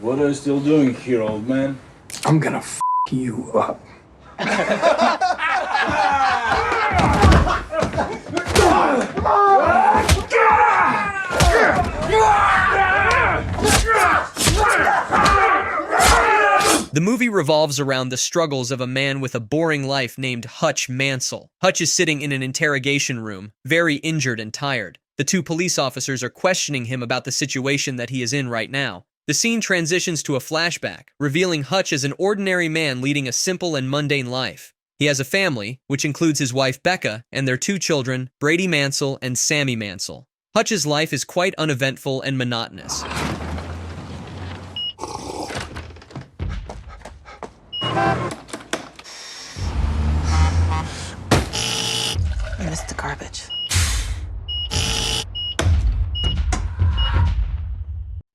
What are you still doing here, old man? I'm gonna f you up. The movie revolves around the struggles of a man with a boring life named Hutche Mansell. Hutch is sitting in an interrogation room, very injured and tired. The two police officers are questioning him about the situation that he is in right now. The scene transitions to a flashback, revealing Hutch as an ordinary man leading a simple and mundane life. He has a family, which includes his wife Becca and their two children, Brady Mansell and Sammy Mansell. Hutch's life is quite uneventful and monotonous. I missed the garbage.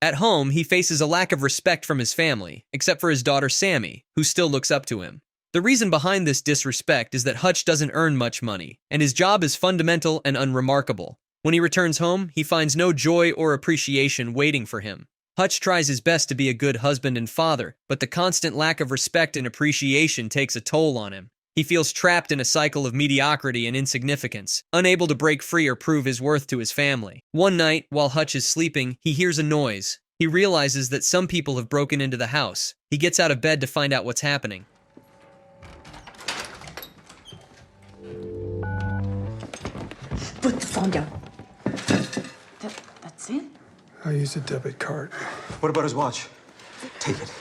At home, he faces a lack of respect from his family, except for his daughter Sammy, who still looks up to him. The reason behind this disrespect is that Hutch doesn't earn much money, and his job is fundamental and unremarkable. When he returns home, he finds no joy or appreciation waiting for him. Hutch tries his best to be a good husband and father, but the constant lack of respect and appreciation takes a toll on him. He feels trapped in a cycle of mediocrity and insignificance, unable to break free or prove his worth to his family. One night, while Hutch is sleeping, he hears a noise. He realizes that some people have broken into the house. He gets out of bed to find out what's happening. Put the phone down. That's it? I use a debit card. What about his watch? Take it.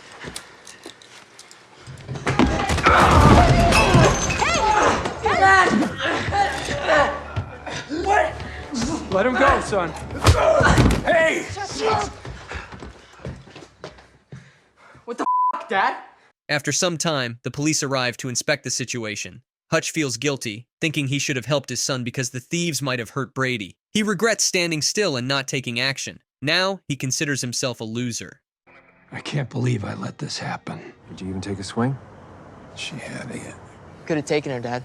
What? Let him go, son. Hey! What the f, Dad? After some time, the police arrive to inspect the situation. Hutch feels guilty, thinking he should have helped his son because the thieves might have hurt Brady. He regrets standing still and not taking action. Now, he considers himself a loser. I can't believe I let this happen. Did you even take a swing? She had it. Could have taken her, Dad.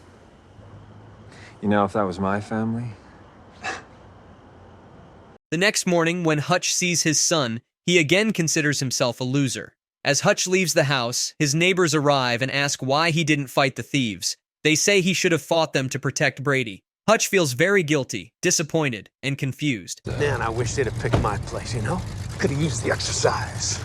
You know, if that was my family... The next morning, when Hutch sees his son, he again considers himself a loser. As Hutch leaves the house, his neighbors arrive and ask why he didn't fight the thieves. They say he should have fought them to protect Brady. Hutch feels very guilty, disappointed, and confused. Man, I wish they'd have picked my place, you know? Could have used the exercise.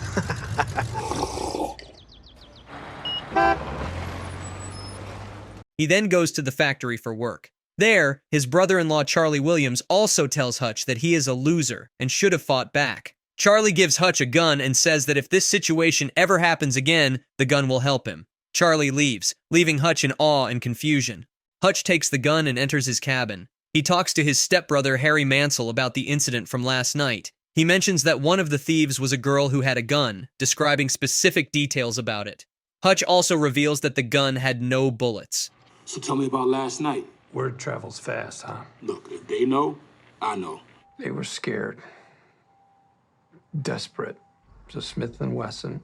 He then goes to the factory for work. There, his brother-in-law Charlie Williams also tells Hutch that he is a loser and should have fought back. Charlie gives Hutch a gun and says that if this situation ever happens again, the gun will help him. Charlie leaves, leaving Hutch in awe and confusion. Hutch takes the gun and enters his cabin. He talks to his stepbrother Harry Mansell about the incident from last night. He mentions that one of the thieves was a girl who had a gun, describing specific details about it. Hutch also reveals that the gun had no bullets. So tell me about last night. Word travels fast, huh? Look, if they know, I know. They were scared. Desperate. So Smith & Wesson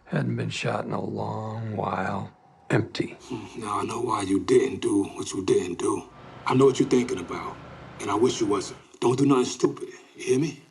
hadn't been shot in a long while. Empty. Now I know why you didn't do what you didn't do. I know what you're thinking about, and I wish you wasn't. Don't do nothing stupid. You hear me?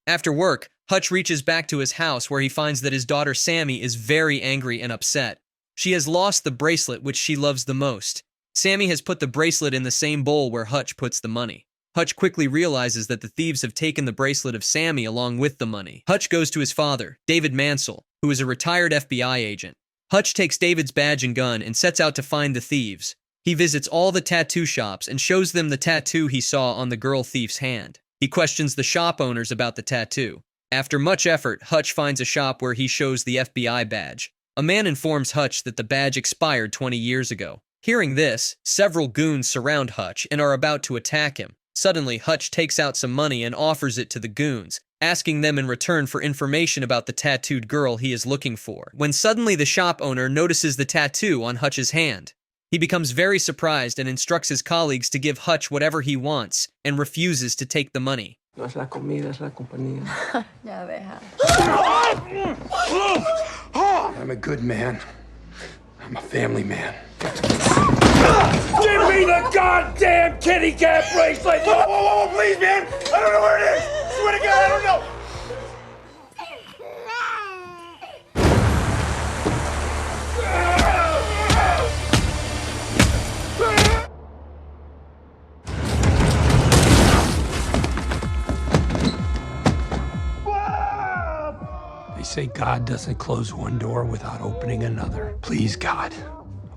After work, Hutch reaches back to his house where he finds that his daughter Sammy is very angry and upset. She has lost the bracelet which she loves the most. Sammy has put the bracelet in the same bowl where Hutch puts the money. Hutch quickly realizes that the thieves have taken the bracelet of Sammy along with the money. Hutch goes to his father, David Mansell, who is a retired FBI agent. Hutch takes David's badge and gun and sets out to find the thieves. He visits all the tattoo shops and shows them the tattoo he saw on the girl thief's hand. He questions the shop owners about the tattoo. After much effort, Hutch finds a shop where he shows the FBI badge. A man informs Hutch that the badge expired 20 years ago. Hearing this, several goons surround Hutch and are about to attack him. Suddenly, Hutch takes out some money and offers it to the goons, asking them in return for information about the tattooed girl he is looking for. When suddenly the shop owner notices the tattoo on Hutch's hand. He becomes very surprised and instructs his colleagues to give Hutch whatever he wants and refuses to take the money. No es la comida, es la compañía. Ya deja. I'm a good man. I'm a family man. Give me the goddamn kitty cat bracelet! Whoa, whoa, whoa, please, man! I don't know where it is! Swear to God, I don't know! They say God doesn't close one door without opening another. Please, God,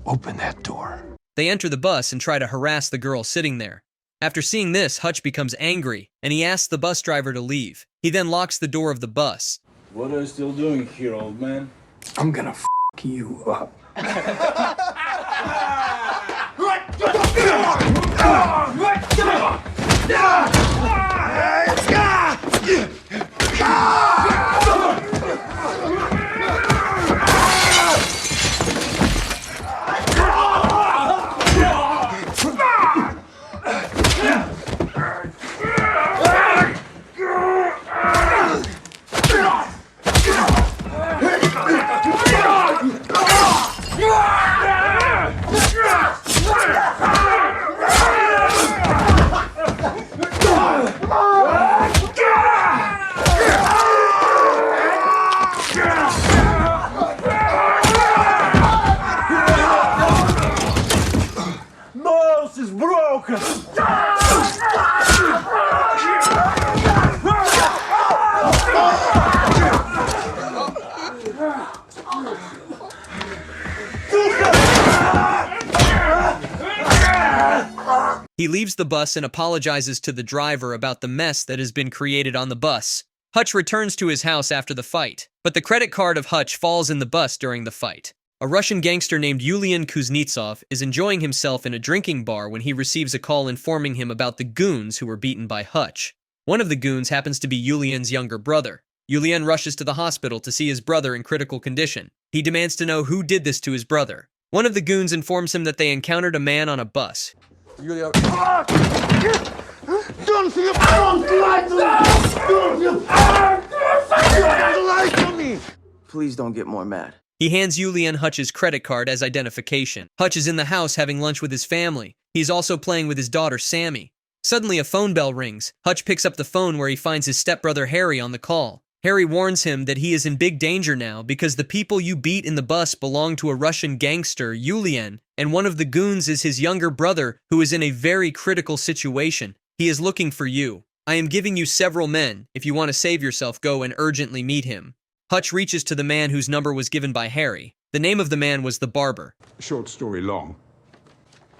open that door. They enter the bus and try to harass the girl sitting there. After seeing this, Hutch becomes angry, and he asks the bus driver to leave. He then locks the door of the bus. What are you still doing here, old man? I'm gonna f you up. Nose is broken! He leaves the bus and apologizes to the driver about the mess that has been created on the bus. Hutch returns to his house after the fight, but the credit card of Hutch falls in the bus during the fight. A Russian gangster named Yulian Kuznetsov is enjoying himself in a drinking bar when he receives a call informing him about the goons who were beaten by Hutch. One of the goons happens to be Yulian's younger brother. Yulian rushes to the hospital to see his brother in critical condition. He demands to know who did this to his brother. One of the goons informs him that they encountered a man on a bus. Yulia, Don't you lie to me! Please don't get more mad. He hands Yulian Hutch's credit card as identification. Hutch is in the house having lunch with his family. He's also playing with his daughter, Sammy. Suddenly, a phone bell rings. Hutch picks up the phone where he finds his stepbrother, Harry, on the call. Harry warns him that he is in big danger now because the people you beat in the bus belong to a Russian gangster, Yulian, and one of the goons is his younger brother, who is in a very critical situation. He is looking for you. I am giving you several men. If you want to save yourself, go and urgently meet him. Hutch reaches to the man whose number was given by Harry. The name of the man was the barber. Short story long.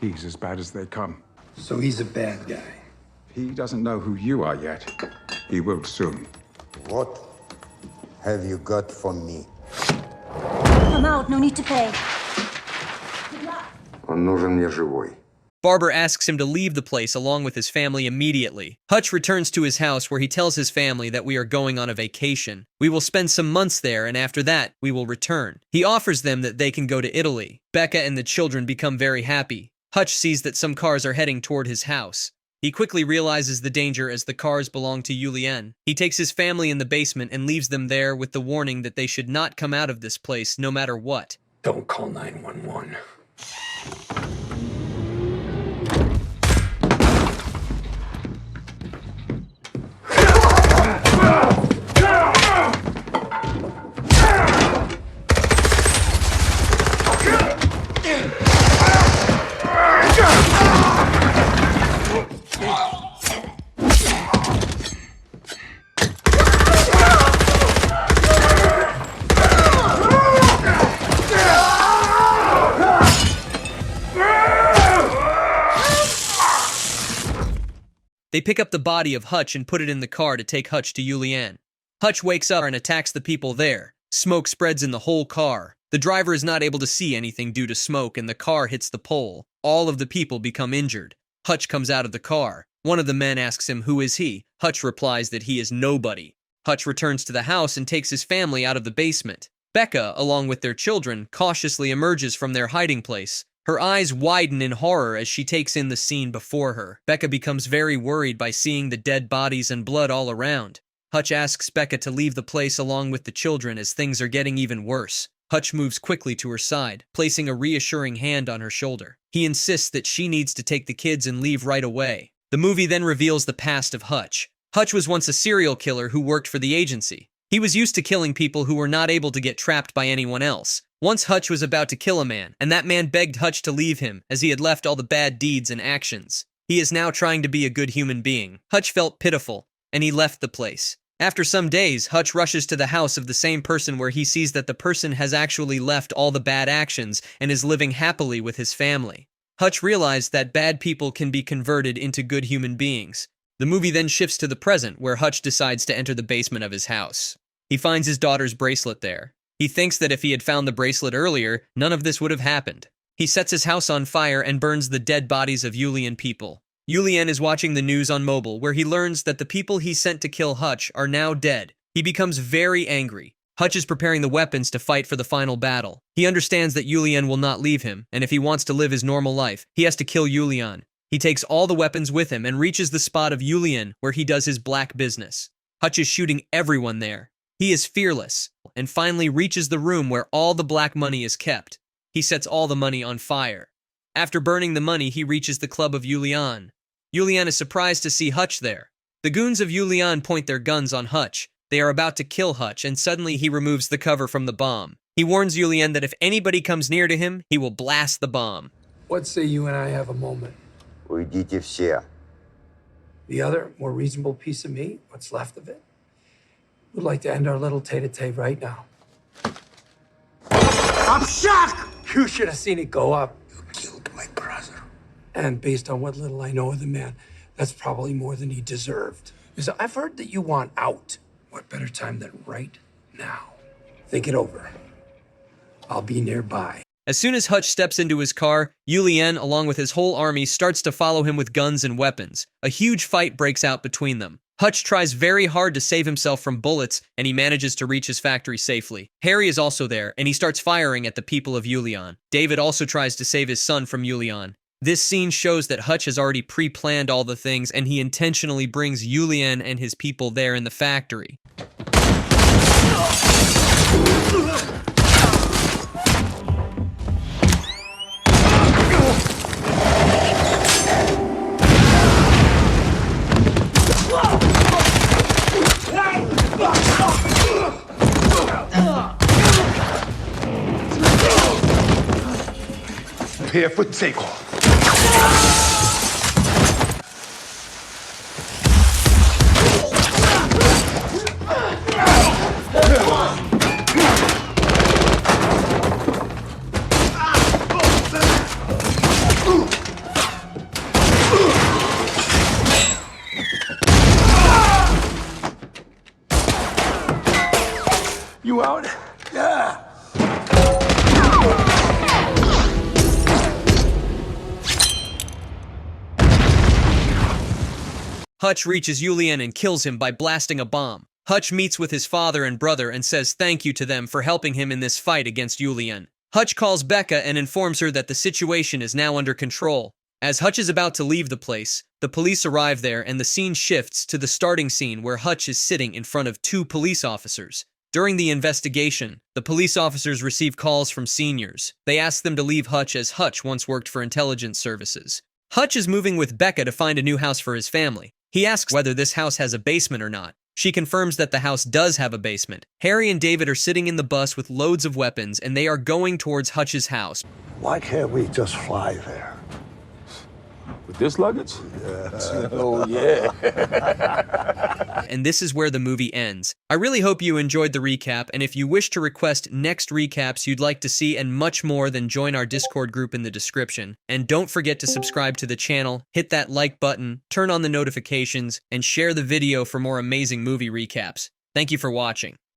He's as bad as they come. So he's a bad guy. He doesn't know who you are yet. He will soon. What have you got for me? Come out, no need to pay. Он нужен мне живой. Barber asks him to leave the place along with his family immediately. Hutch returns to his house where he tells his family that we are going on a vacation. We will spend some months there, and after that, we will return. He offers them that they can go to Italy. Becca and the children become very happy. Hutch sees that some cars are heading toward his house. He quickly realizes the danger as the cars belong to Yulian. He takes his family in the basement and leaves them there with the warning that they should not come out of this place no matter what. Don't call 911. They pick up the body of Hutch and put it in the car to take Hutch to Yulian. Hutch wakes up and attacks the people there. Smoke spreads in the whole car. The driver is not able to see anything due to smoke, and the car hits the pole. All of the people become injured. Hutch comes out of the car. One of the men asks him who is he. Hutch replies that he is nobody. Hutch returns to the house and takes his family out of the basement. Becca, along with their children, cautiously emerges from their hiding place. Her eyes widen in horror as she takes in the scene before her. Becca becomes very worried by seeing the dead bodies and blood all around. Hutch asks Becca to leave the place along with the children as things are getting even worse. Hutch moves quickly to her side, placing a reassuring hand on her shoulder. He insists that she needs to take the kids and leave right away. The movie then reveals the past of Hutch. Hutch was once a serial killer who worked for the agency. He was used to killing people who were not able to get trapped by anyone else. Once Hutch was about to kill a man, and that man begged Hutch to leave him, as he had left all the bad deeds and actions. He is now trying to be a good human being. Hutch felt pitiful, and he left the place. After some days, Hutch rushes to the house of the same person where he sees that the person has actually left all the bad actions and is living happily with his family. Hutch realized that bad people can be converted into good human beings. The movie then shifts to the present, where Hutch decides to enter the basement of his house. He finds his daughter's bracelet there. He thinks that if he had found the bracelet earlier, none of this would have happened. He sets his house on fire and burns the dead bodies of Julian people. Julian is watching the news on mobile, where he learns that the people he sent to kill Hutch are now dead. He becomes very angry. Hutch is preparing the weapons to fight for the final battle. He understands that Julian will not leave him, and if he wants to live his normal life, he has to kill Julian. He takes all the weapons with him and reaches the spot of Julian where he does his black business. Hutch is shooting everyone there. He is fearless, and finally reaches the room where all the black money is kept. He sets all the money on fire. After burning the money, he reaches the club of Julian. Julian is surprised to see Hutch there. The goons of Julian point their guns on Hutch. They are about to kill Hutch, and suddenly he removes the cover from the bomb. He warns Julian that if anybody comes near to him, he will blast the bomb. What say you and I have a moment? Уйдите все. The other, more reasonable piece of meat, what's left of it? We'd like to end our little tete-a-tete right now. I'm shocked! You should have seen it go up. You killed my brother. And based on what little I know of the man, that's probably more than he deserved. Because I've heard that you want out. What better time than right now? Think it over. I'll be nearby. As soon as Hutch steps into his car, Julian, along with his whole army, starts to follow him with guns and weapons. A huge fight breaks out between them. Hutch tries very hard to save himself from bullets, and he manages to reach his factory safely. Harry is also there, and he starts firing at the people of Julian. David also tries to save his son from Julian. This scene shows that Hutch has already pre-planned all the things, and he intentionally brings Julian and his people there in the factory. Prepare for takeoff. You out? Yeah. Hutch reaches Julian and kills him by blasting a bomb. Hutch meets with his father and brother and says thank you to them for helping him in this fight against Julian. Hutch calls Becca and informs her that the situation is now under control. As Hutch is about to leave the place, the police arrive there and the scene shifts to the starting scene where Hutch is sitting in front of 2 police officers. During the investigation, the police officers receive calls from seniors. They ask them to leave Hutch as Hutch once worked for intelligence services. Hutch is moving with Becca to find a new house for his family. He asks whether this house has a basement or not. She confirms that the house does have a basement. Harry and David are sitting in the bus with loads of weapons, and they are going towards Hutch's house. Why can't we just fly there? With this luggage? Oh, yeah. And this is where the movie ends. I really hope you enjoyed the recap, and if you wish to request next recaps you'd like to see and much more, then join our Discord group in the description. And don't forget to subscribe to the channel, hit that like button, turn on the notifications, and share the video for more amazing movie recaps. Thank you for watching.